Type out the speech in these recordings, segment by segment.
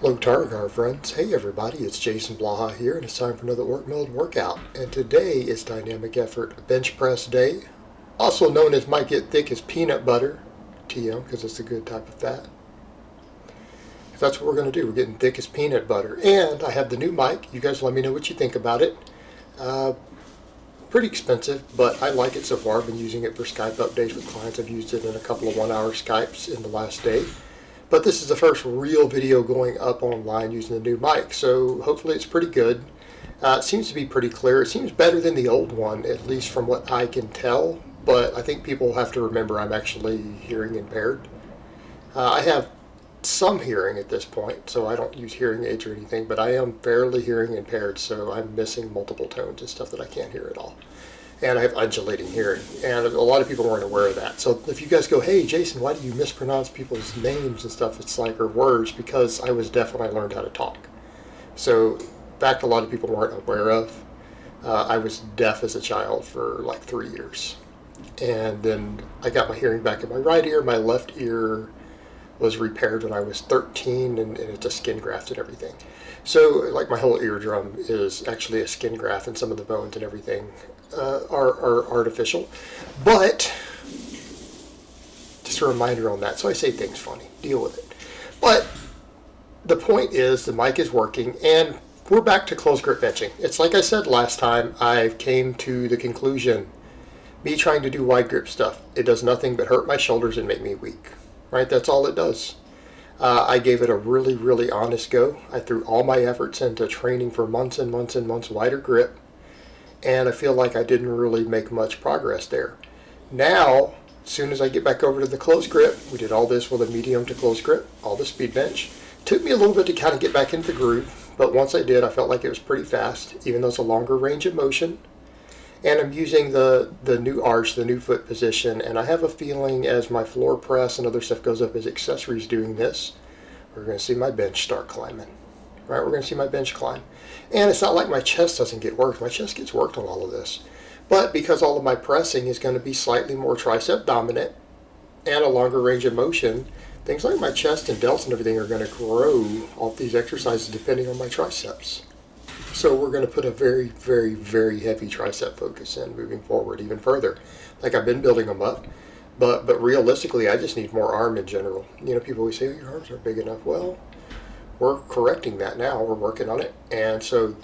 Hello Targar friends. Hey everybody, it's Jason Blaha here and it's time for another work mode workout. And today is Dynamic Effort Bench Press Day, also known as might get thick as peanut butter, TM, because it's a good type of fat. That's what we're going to do. We're getting thick as peanut butter. And I have the new mic. You guys let me know what you think about it. Pretty expensive, but I like it so far. I've been using it for Skype updates with clients. I've used it in a couple of 1-hour Skypes in the last day. But this is the first real video going up online using the new mic, so hopefully it's pretty good. It seems to be pretty clear. It seems better than the old one, at least from what I can tell, but I think people have to remember I'm actually hearing impaired. I have some hearing at this point, so I don't use hearing aids or anything, but I am fairly hearing impaired, so I'm missing multiple tones and stuff that I can't hear at all. And I have undulating hearing, and a lot of people weren't aware of that. So if you guys go, hey Jason, why do you mispronounce people's names and stuff, it's like, or words, because I was deaf when I learned how to talk. So fact a lot of people weren't aware of, I was deaf as a child for like 3 years. And then I got my hearing back in my right ear. My left ear was repaired when I was 13, and it's a skin graft and everything. So like my whole eardrum is actually a skin graft, and some of the bones and everything are artificial. But just a reminder on that. So I say things funny. Deal with it. But the point is the mic is working, and we're back to close grip benching. It's like I said last time, I came to the conclusion, me trying to do wide grip stuff, it does nothing but hurt my shoulders and make me weak. Right? That's all it does. I gave it a really, really honest go. I threw all my efforts into training for months and months and months wider grip, and I feel like I didn't really make much progress there. Now, as soon as I get back over to the close grip, we did all this with a medium to close grip, all the speed bench. Took me a little bit to kind of get back into the groove, but once I did, I felt like it was pretty fast, even though it's a longer range of motion. And I'm using the new arch, the new foot position, and I have a feeling as my floor press and other stuff goes up as accessories doing this, we're going to see my bench start climbing. Right, we're going to see my bench climb. And it's not like my chest doesn't get worked. My chest gets worked on all of this. But because all of my pressing is going to be slightly more tricep dominant and a longer range of motion, things like my chest and delts and everything are going to grow off these exercises depending on my triceps. So we're going to put a very, very, very heavy tricep focus in moving forward even further. Like I've been building them up, but realistically I just need more arm in general. You know, people always say, oh, your arms aren't big enough. Well, we're correcting that now. We're working on it. And so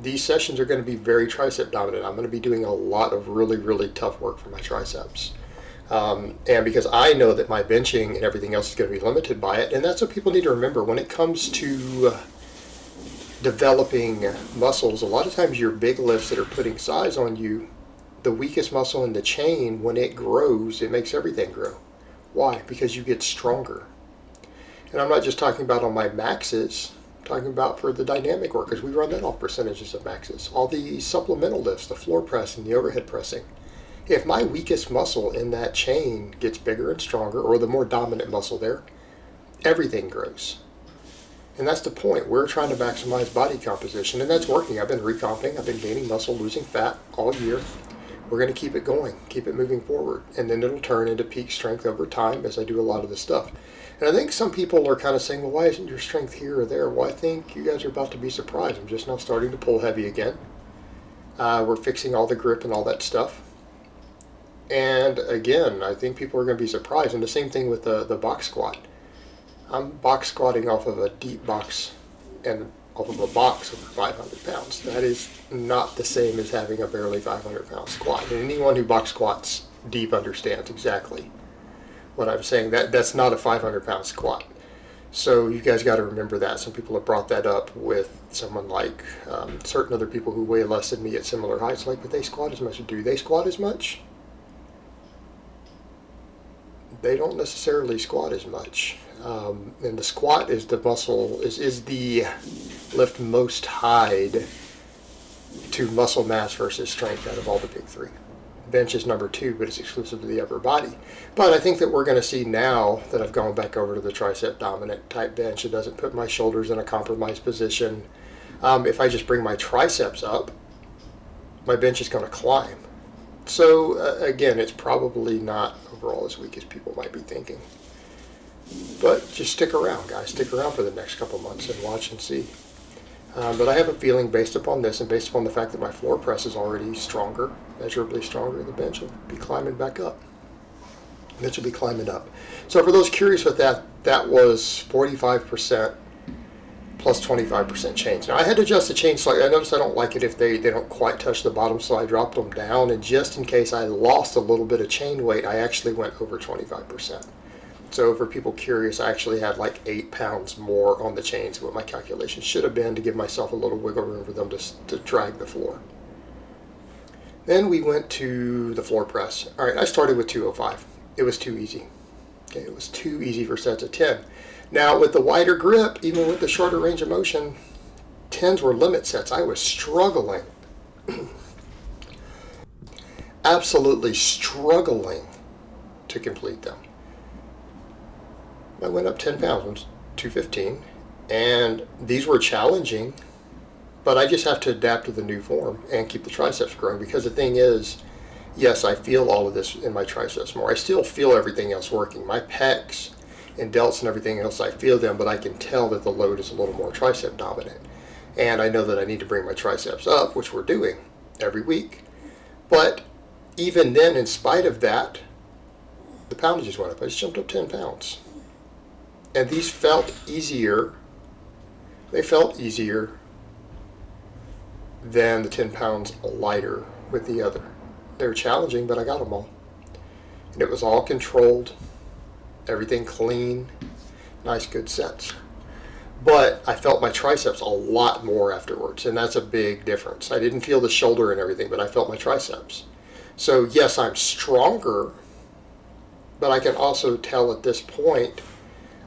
these sessions are going to be very tricep dominant. I'm going to be doing a lot of really, really tough work for my triceps. And because I know that my benching and everything else is going to be limited by it. And that's what people need to remember when it comes to developing muscles. A lot of times your big lifts that are putting size on you, the weakest muscle in the chain, when it grows, it makes everything grow. Why? Because you get stronger. And I'm not just talking about on my maxes, I'm talking about for the dynamic work, because we run that off percentages of maxes. All the supplemental lifts, the floor press and the overhead pressing. If my weakest muscle in that chain gets bigger and stronger, or the more dominant muscle there, everything grows. And that's the point. We're trying to maximize body composition, and that's working. I've been recomping, I've been gaining muscle, losing fat all year. We're going to keep it going, keep it moving forward, and then it'll turn into peak strength over time as I do a lot of this stuff. And I think some people are kind of saying, well, why isn't your strength here or there? Well, I think you guys are about to be surprised. I'm just now starting to pull heavy again. We're fixing all the grip and all that stuff. And again, I think people are going to be surprised. And the same thing with the box squat. I'm box squatting off of a deep box and off of a box over 500 pounds. That is not the same as having a barely 500 pound squat. And anyone who box squats deep understands exactly what I'm saying. That's not a 500 pound squat. So you guys got to remember that. Some people have brought that up with someone like certain other people who weigh less than me at similar heights, like, but they squat as much. Do they squat as much? They don't necessarily squat as much. And the squat is the muscle, is the lift most tied to muscle mass versus strength out of all the big three. Bench is number 2, but it's exclusive to the upper body. But I think that we're going to see now that I've gone back over to the tricep dominant type bench, it doesn't put my shoulders in a compromised position. If I just bring my triceps up, my bench is going to climb. So again, it's probably not overall as weak as people might be thinking. But just stick around, guys. Stick around for the next couple months and watch and see. But I have a feeling based upon this and based upon the fact that my floor press is already stronger, measurably stronger, the bench will be climbing back up. The bench will be climbing up. So for those curious with that, that was 45% plus 25% change. Now I had to adjust the chain slightly. I noticed I don't like it if they don't quite touch the bottom, so I dropped them down. And just in case I lost a little bit of chain weight, I actually went over 25%. So for people curious, I actually had like 8 pounds more on the chains than what my calculation should have been to give myself a little wiggle room for them to drag the floor. Then we went to the floor press. All right, I started with 205. It was too easy. Okay, it was too easy for sets of 10. Now with the wider grip, even with the shorter range of motion, 10s were limit sets. I was struggling, absolutely struggling to complete them. I went up 10 pounds, 215, and these were challenging, but I just have to adapt to the new form and keep the triceps growing, because the thing is, yes, I feel all of this in my triceps more. I still feel everything else working. My pecs and delts and everything else, I feel them, but I can tell that the load is a little more tricep dominant. And I know that I need to bring my triceps up, which we're doing every week. But even then, in spite of that, the poundages went up. I just jumped up 10 pounds. And these felt easier. They felt easier than the 10 pounds lighter with the other. They were challenging, but I got them all. And it was all controlled, everything clean, nice, good sets. But I felt my triceps a lot more afterwards, and that's a big difference. I didn't feel the shoulder and everything, but I felt my triceps. So yes, I'm stronger, but I can also tell at this point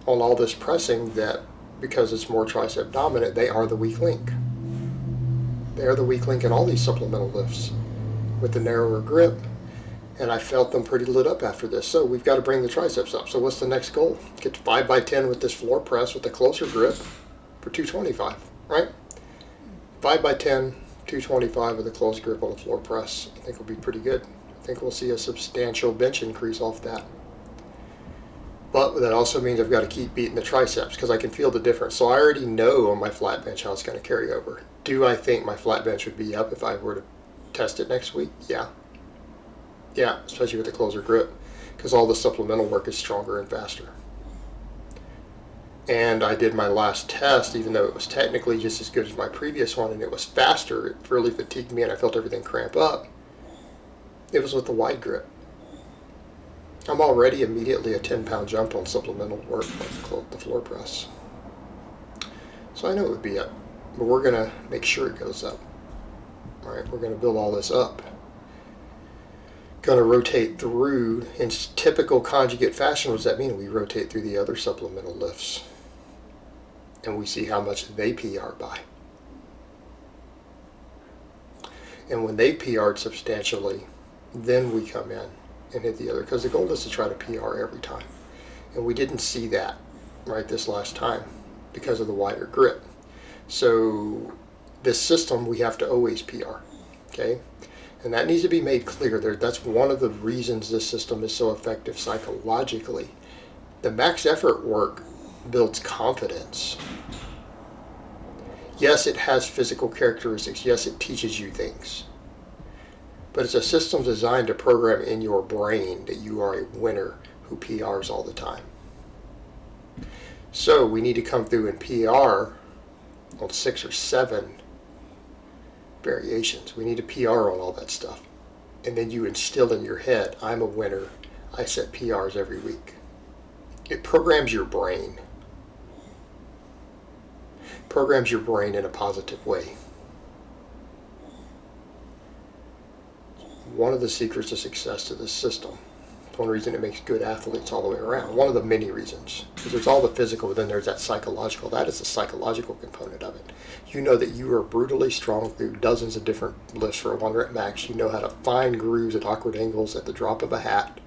on all this pressing that because it's more tricep dominant, they are the weak link. They are the weak link in all these supplemental lifts with the narrower grip, and I felt them pretty lit up after this. So we've got to bring the triceps up. So what's the next goal? Get to 5 by 10 with this floor press with a closer grip for 225, right? 5 by 10, 225 with a close grip on the floor press. I think will be pretty good. I think we'll see a substantial bench increase off that. But that also means I've got to keep beating the triceps because I can feel the difference. So I already know on my flat bench how it's going to carry over. Do I think my flat bench would be up if I were to test it next week? Yeah. Yeah, especially with the closer grip because all the supplemental work is stronger and faster. And I did my last test, even though it was technically just as good as my previous one and it was faster, it really fatigued me and I felt everything cramp up. It was with the wide grip. I'm already immediately a 10-pound jump on supplemental work like the floor press. So I know it would be up, but we're going to make sure it goes up. All right, we're going to build all this up. Going to rotate through in typical conjugate fashion. What does that mean? We rotate through the other supplemental lifts and we see how much they PR by. And when they PR'd substantially, then we come in and hit the other, because the goal is to try to PR every time. And we didn't see that right this last time because of the wider grip. So this system, we have to always PR, okay? And that needs to be made clear. That's one of the reasons this system is so effective psychologically. The max effort work builds confidence. Yes, it has physical characteristics. Yes, it teaches you things. But it's a system designed to program in your brain that you are a winner who PRs all the time. So we need to come through and PR on 6 or 7 variations. We need to PR on all that stuff. And then you instill in your head, I'm a winner. I set PRs every week. It programs your brain. Programs your brain in a positive way. One of the secrets of success to this system. It's one reason it makes good athletes all the way around. One of the many reasons. Because there's all the physical, but then there's that psychological. That is the psychological component of it. You know that you are brutally strong through dozens of different lifts for a 1 rep max. You know how to find grooves at awkward angles at the drop of a hat.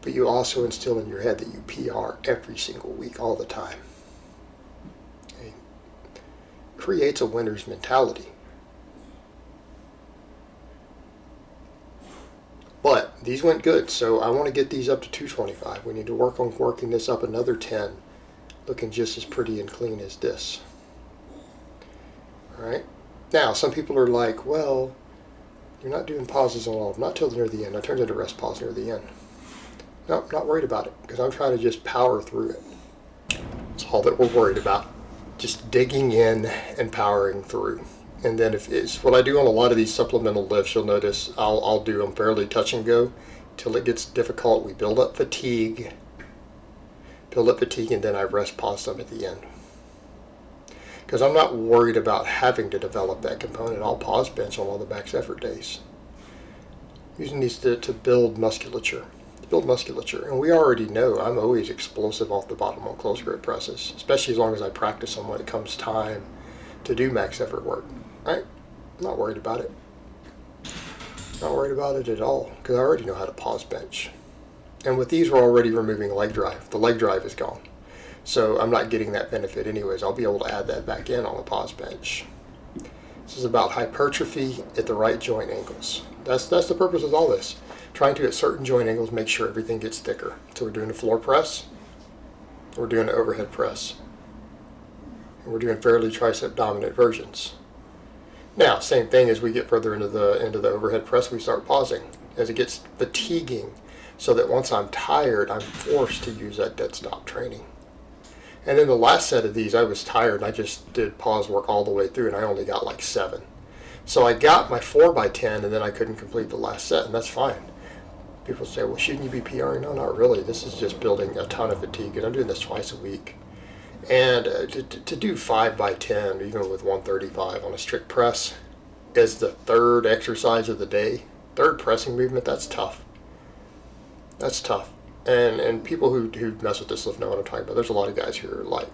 But you also instill in your head that you PR every single week, all the time. Okay. Creates a winner's mentality. But these went good, so I want to get these up to 225. We need to work on working this up another 10, looking just as pretty and clean as this. All right. Now, some people are like, well, you're not doing pauses on all of them, not till near the end. I turned into rest pause near the end. No, not worried about it, because I'm trying to just power through it. That's all that we're worried about. Just digging in and powering through. And then if it's what I do on a lot of these supplemental lifts, you'll notice I'll do them fairly touch and go till it gets difficult. We build up fatigue, and then I rest pause them at the end. Because I'm not worried about having to develop that component. I'll pause bench on all the max effort days. Using these to build musculature. And we already know I'm always explosive off the bottom on close grip presses, especially as long as I practice them when it comes time to do max effort work. Right? I'm not worried about it. Not worried about it at all, because I already know how to pause bench. And with these, we're already removing leg drive. The leg drive is gone. So I'm not getting that benefit anyways. I'll be able to add that back in on the pause bench. This is about hypertrophy at the right joint angles. That's the purpose of all this. Trying to, at certain joint angles, make sure everything gets thicker. So we're doing a floor press. We're doing an overhead press. And we're doing fairly tricep dominant versions. Now, same thing as we get further into the overhead press, we start pausing as it gets fatiguing, so that once I'm tired, I'm forced to use that dead stop training. And then the last set of these, I was tired, and I just did pause work all the way through, and I only got like 7. So I got my 4x10, and then I couldn't complete the last set, and that's fine. People say, well, shouldn't you be PRing? No, not really. This is just building a ton of fatigue, and I'm doing this twice a week. And to do 5x10, even with 135 on a strict press, as the third exercise of the day, third pressing movement, that's tough. That's tough. And people who mess with this lift know what I'm talking about. There's a lot of guys who are like,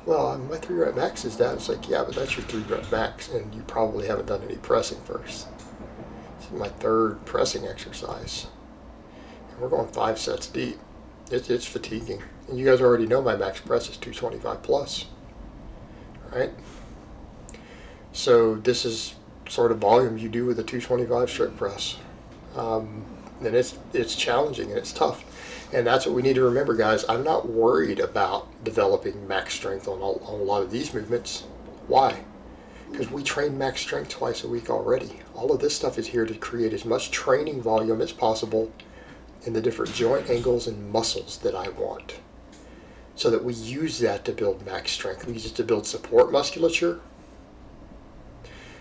well, my 3 rep max is that. It's like, yeah, but that's your 3 rep max, and you probably haven't done any pressing first. This is my third pressing exercise. And we're going 5 sets deep. It's fatiguing. And you guys already know my max press is 225 plus. Right? So this is sort of volume you do with a 225 strict press. And it's challenging and it's tough. And that's what we need to remember, guys. I'm not worried about developing max strength on a lot of these movements. Why? Because we train max strength twice a week already. All of this stuff is here to create as much training volume as possible in the different joint angles and muscles that I want, so that we use that to build max strength. We use it to build support musculature,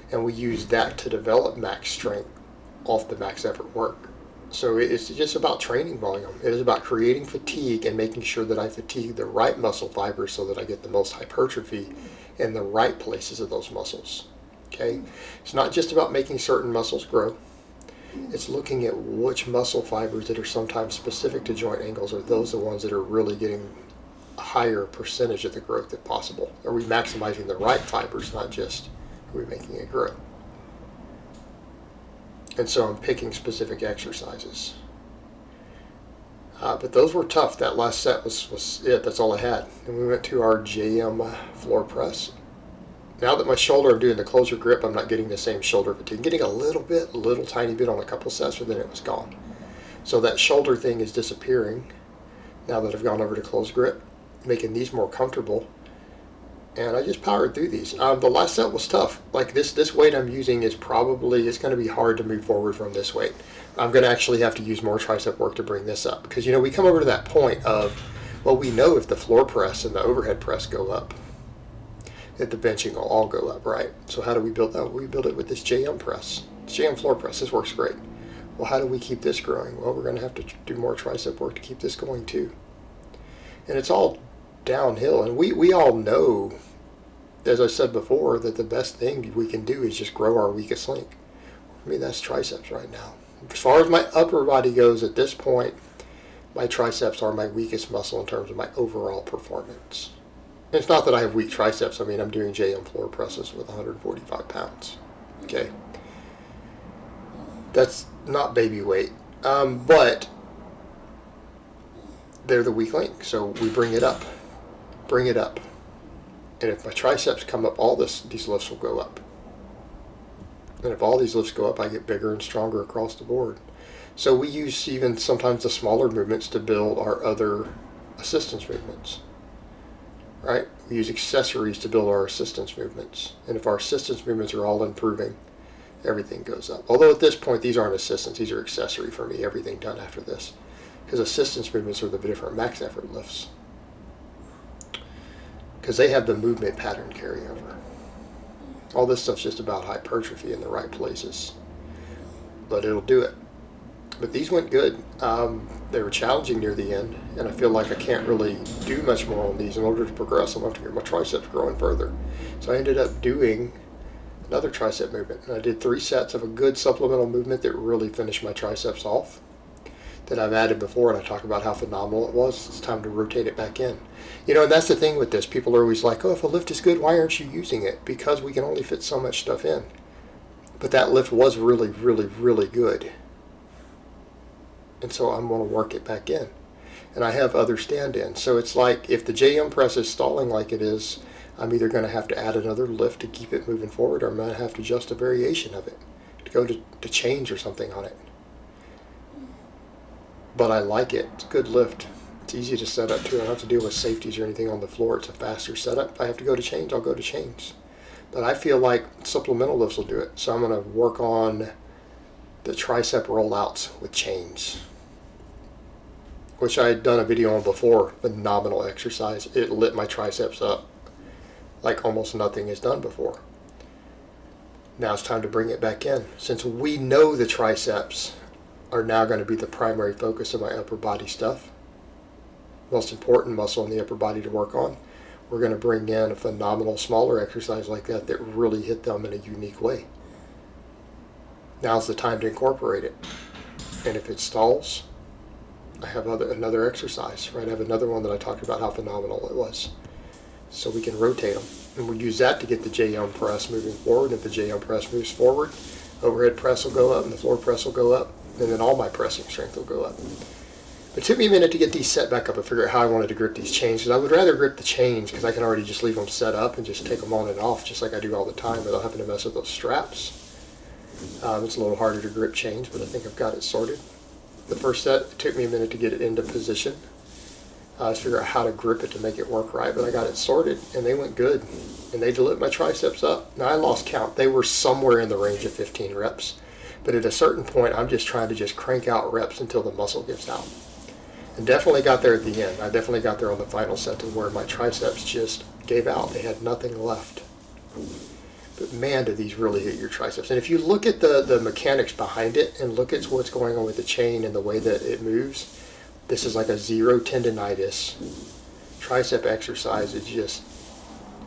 and we use that to develop max strength off the max effort work. So it's just about training volume. It is about creating fatigue and making sure that I fatigue the right muscle fibers so that I get the most hypertrophy in the right places of those muscles. Okay? It's not just about making certain muscles grow. It's looking at which muscle fibers that are sometimes specific to joint angles are those the ones that are really getting a higher percentage of the growth if possible. Are we maximizing the right fibers, not just are we making it grow? And so I'm picking specific exercises. But those were tough. That last set was it. That's all I had. And we went to our JM floor press. Now that my shoulder, I'm doing the closer grip, I'm not getting the same shoulder fatigue. I'm getting a little tiny bit on a couple sets, but then it was gone. So that shoulder thing is disappearing now that I've gone over to close grip, making these more comfortable. And I just powered through these. The last set was tough. Like this weight I'm using is probably, it's going to be hard to move forward from this weight. I'm going to actually have to use more tricep work to bring this up. Because, we come over to that point of, well, we know if the floor press and the overhead press go up, that the benching will all go up, right? So how do we build that? We build it with this JM press. JM floor press. This works great. Well, how do we keep this growing? Well, we're going to have to do more tricep work to keep this going too. And it's all downhill. And we all know, as I said before, that the best thing we can do is just grow our weakest link. For me, that's triceps right now. As far as my upper body goes at this point, my triceps are my weakest muscle in terms of my overall performance. And it's not that I have weak triceps. I mean, I'm doing JM floor presses with 145 pounds. Okay? That's not baby weight. But they're the weak link. So we bring it up. Bring it up. And if my triceps come up, all these lifts will go up. And if all these lifts go up, I get bigger and stronger across the board. So we use even sometimes the smaller movements to build our other assistance movements, right? We use accessories to build our assistance movements. And if our assistance movements are all improving, everything goes up. Although at this point, these aren't assistance, these are accessory for me, everything done after this. Because assistance movements are the different max effort lifts. Because they have the movement pattern carryover. All this stuff's just about hypertrophy in the right places. But it'll do it. But these went good. They were challenging near the end, and I feel like I can't really do much more on these. In order to progress, I want to get my triceps growing further. So I ended up doing another tricep movement. And I did 3 sets of a good supplemental movement that really finished my triceps off, that I've added before, and I talk about how phenomenal it was. It's time to rotate it back in. You know, and that's the thing with this. People are always like, oh, if a lift is good, why aren't you using it? Because we can only fit so much stuff in. But that lift was really, really, really good. And so I'm going to work it back in. And I have other stand-ins. So it's like if the JM press is stalling like it is, I'm either going to have to add another lift to keep it moving forward, or I'm going to have to adjust a variation of it to go to change or something on it. But I like it. It's a good lift. It's easy to set up too. I don't have to deal with safeties or anything on the floor. It's a faster setup. If I have to go to chains, I'll go to chains. But I feel like supplemental lifts will do it. So I'm going to work on the tricep rollouts with chains, which I had done a video on before. Phenomenal exercise. It lit my triceps up like almost nothing is done before. Now it's time to bring it back in. Since we know the triceps are now going to be the primary focus of my upper body stuff, most important muscle in the upper body to work on, we're going to bring in a phenomenal smaller exercise like that that really hit them in a unique way. Now's the time to incorporate it. And if it stalls, I have another exercise, right? I have another one that I talked about how phenomenal it was. So we can rotate them. And we'll use that to get the JM press moving forward. If the JM press moves forward, overhead press will go up and the floor press will go up. And then all my pressing strength will go up. It took me a minute to get these set back up and figure out how I wanted to grip these chains. Because I would rather grip the chains because I can already just leave them set up and just take them on and off just like I do all the time without having to mess with those straps. It's a little harder to grip chains, but I think I've got it sorted. The first set, it took me a minute to get it into position. To figure out how to grip it to make it work right, but I got it sorted and they went good. And they lit my triceps up. Now I lost count. They were somewhere in the range of 15 reps. But at a certain point, I'm just trying to just crank out reps until the muscle gives out. And definitely got there at the end. I definitely got there on the final set to where my triceps just gave out. They had nothing left. But man, do these really hit your triceps. And if you look at the mechanics behind it and look at what's going on with the chain and the way that it moves, this is like a zero tendonitis tricep exercise. It just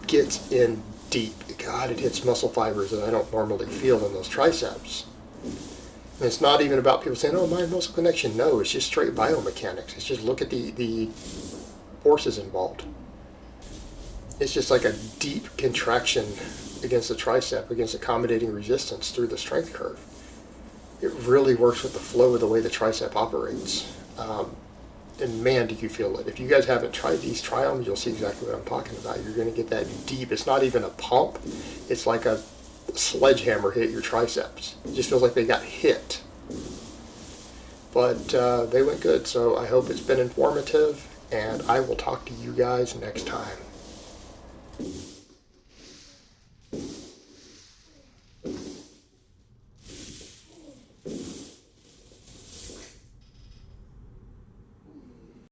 gets in deep. God, it hits muscle fibers that I don't normally feel in those triceps. And it's not even about people saying, oh, mind muscle connection. No, it's just straight biomechanics. It's just look at the forces involved. It's just like a deep contraction against the tricep, against accommodating resistance through the strength curve. It really works with the flow of the way the tricep operates. And man, do you feel it. If you guys haven't tried these, try them. You'll see exactly what I'm talking about. You're going to get that deep. It's not even a pump. It's like a sledgehammer hit your triceps. It just feels like they got hit. But they went good. So I hope it's been informative. And I will talk to you guys next time.